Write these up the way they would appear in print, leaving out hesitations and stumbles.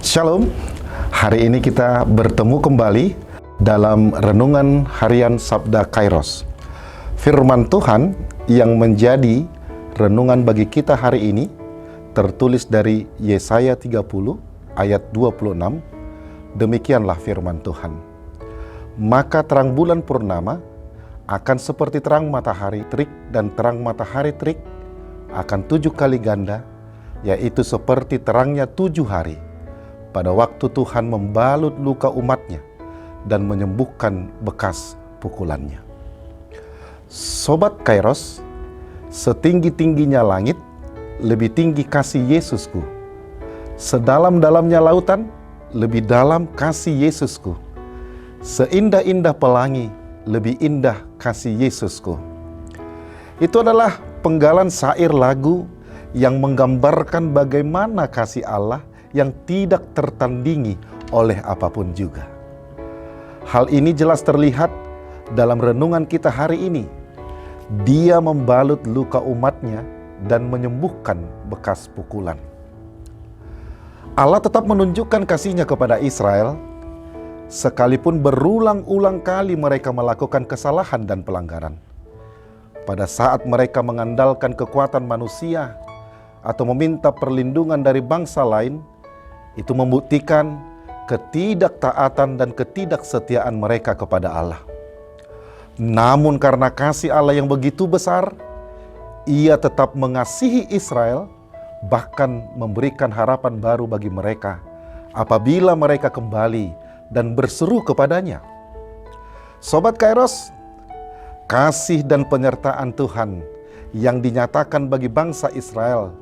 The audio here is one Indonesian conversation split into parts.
Shalom, hari ini kita bertemu kembali dalam Renungan Harian Sabda Kairos. Firman Tuhan yang menjadi renungan bagi kita hari ini tertulis dari Yesaya 30 ayat 26. Demikianlah firman Tuhan. Maka terang bulan purnama akan seperti terang matahari terik, dan terang matahari terik akan 7 kali ganda, yaitu seperti terangnya 7 hari, pada waktu Tuhan membalut luka umatnya dan menyembuhkan bekas pukulannya. Sobat Kairos, setinggi-tingginya langit, lebih tinggi kasih Yesusku. Sedalam-dalamnya lautan, lebih dalam kasih Yesusku. Seindah-indah pelangi, lebih indah kasih Yesusku. Itu adalah penggalan syair lagu yang menggambarkan bagaimana kasih Allah yang tidak tertandingi oleh apapun juga. Hal ini jelas terlihat dalam renungan kita hari ini. Dia membalut luka umatnya dan menyembuhkan bekas pukulan. Allah tetap menunjukkan kasih-Nya kepada Israel, sekalipun berulang-ulang kali mereka melakukan kesalahan dan pelanggaran. Pada saat mereka mengandalkan kekuatan manusia atau meminta perlindungan dari bangsa lain, itu membuktikan ketidaktaatan dan ketidaksetiaan mereka kepada Allah. Namun karena kasih Allah yang begitu besar, Ia tetap mengasihi Israel, bahkan memberikan harapan baru bagi mereka apabila mereka kembali dan berseru kepadanya. Sobat Kairos, kasih dan penyertaan Tuhan yang dinyatakan bagi bangsa Israel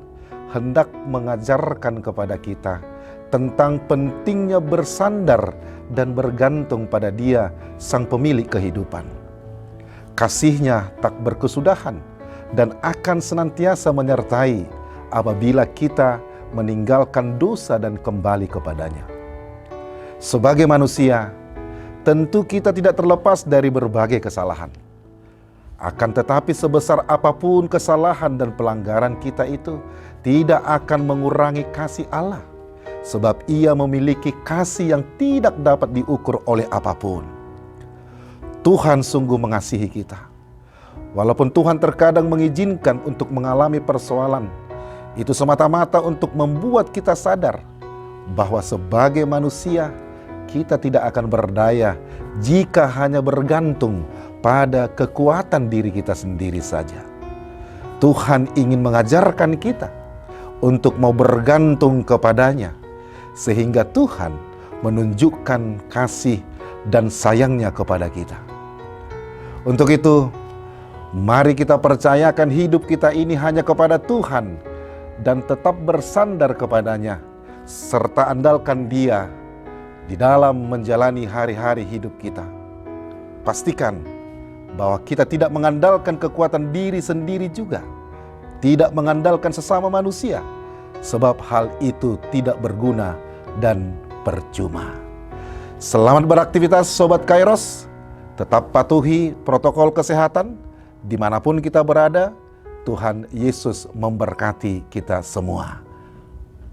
hendak mengajarkan kepada kita tentang pentingnya bersandar dan bergantung pada Dia, Sang Pemilik kehidupan. Kasih-Nya tak berkesudahan dan akan senantiasa menyertai apabila kita meninggalkan dosa dan kembali kepadanya. Sebagai manusia, tentu kita tidak terlepas dari berbagai kesalahan. Akan tetapi sebesar apapun kesalahan dan pelanggaran kita itu tidak akan mengurangi kasih Allah, sebab Ia memiliki kasih yang tidak dapat diukur oleh apapun. Tuhan sungguh mengasihi kita. Walaupun Tuhan terkadang mengizinkan untuk mengalami persoalan, itu semata-mata untuk membuat kita sadar bahwa sebagai manusia kita tidak akan berdaya jika hanya bergantung pada kekuatan diri kita sendiri saja. Tuhan ingin mengajarkan kita untuk mau bergantung kepadanya, sehingga Tuhan menunjukkan kasih dan sayangnya kepada kita. Untuk itu, mari kita percayakan hidup kita ini hanya kepada Tuhan dan tetap bersandar kepadanya, serta andalkan Dia di dalam menjalani hari-hari hidup kita. Pastikan bahwa kita tidak mengandalkan kekuatan diri sendiri juga, tidak mengandalkan sesama manusia, sebab hal itu tidak berguna dan percuma. Selamat beraktivitas Sobat Kairos. Tetap patuhi protokol kesehatan dimanapun kita berada. Tuhan Yesus memberkati kita semua.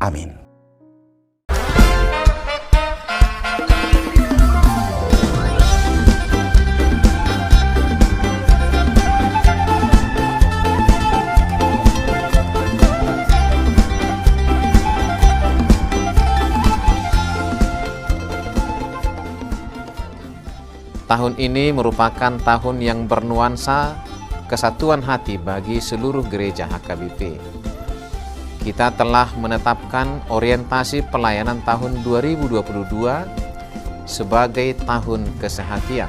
Amin. Tahun ini merupakan tahun yang bernuansa kesatuan hati bagi seluruh gereja HKBP. Kita telah menetapkan orientasi pelayanan tahun 2022 sebagai tahun kesehatian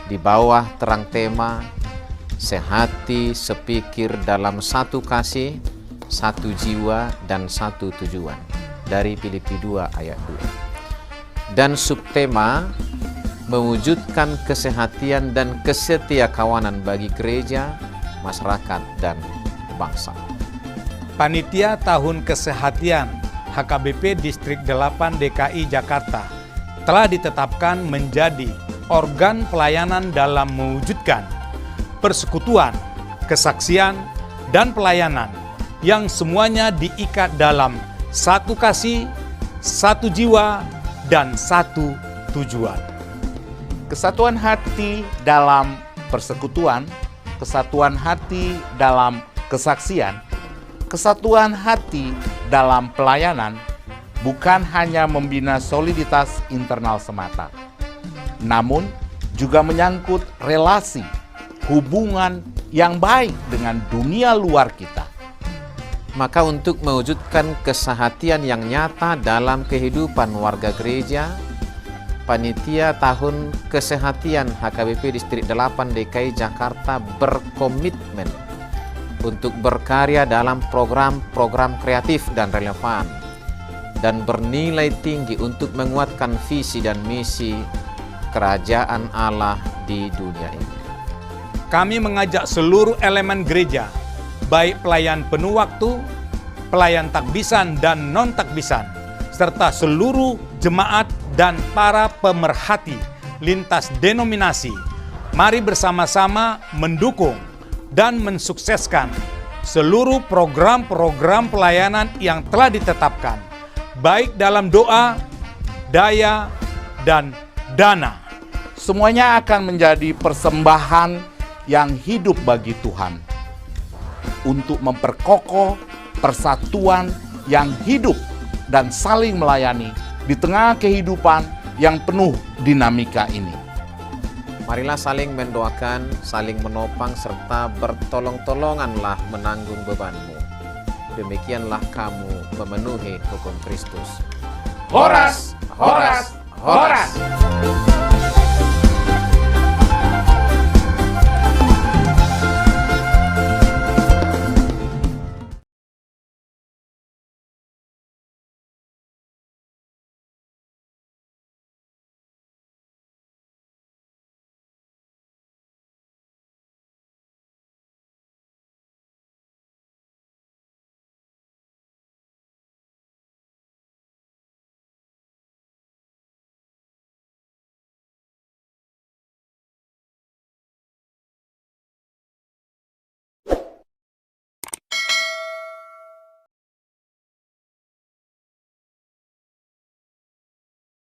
di bawah terang tema sehati sepikir dalam satu kasih, satu jiwa, dan satu tujuan dari Filipi 2 ayat 2. Dan subtema mewujudkan kesehatian dan kesetiakawanan bagi gereja, masyarakat, dan bangsa. Panitia Tahun Kesehatian HKBP Distrik 8 DKI Jakarta telah ditetapkan menjadi organ pelayanan dalam mewujudkan persekutuan, kesaksian, dan pelayanan yang semuanya diikat dalam satu kasih, satu jiwa, dan satu tujuan. Kesatuan hati dalam persekutuan, kesatuan hati dalam kesaksian, kesatuan hati dalam pelayanan bukan hanya membina soliditas internal semata, namun juga menyangkut relasi, hubungan yang baik dengan dunia luar kita. Maka untuk mewujudkan kesehatian yang nyata dalam kehidupan warga gereja, Panitia Tahun Kesehatian HKBP Distrik 8 DKI Jakarta berkomitmen untuk berkarya dalam program-program kreatif dan relevan dan bernilai tinggi untuk menguatkan visi dan misi Kerajaan Allah di dunia ini. Kami mengajak seluruh elemen gereja, baik pelayan penuh waktu, pelayan takbisan dan non-takbisan, serta seluruh jemaat dan para pemerhati lintas denominasi, mari bersama-sama mendukung dan mensukseskan seluruh program-program pelayanan yang telah ditetapkan, baik dalam doa, daya, dan dana. Semuanya akan menjadi persembahan yang hidup bagi Tuhan untuk memperkokoh persatuan yang hidup dan saling melayani di tengah kehidupan yang penuh dinamika ini. Marilah saling mendoakan, saling menopang, serta bertolong-tolonganlah menanggung bebanmu. Demikianlah kamu memenuhi hukum Kristus. Horas, horas, horas!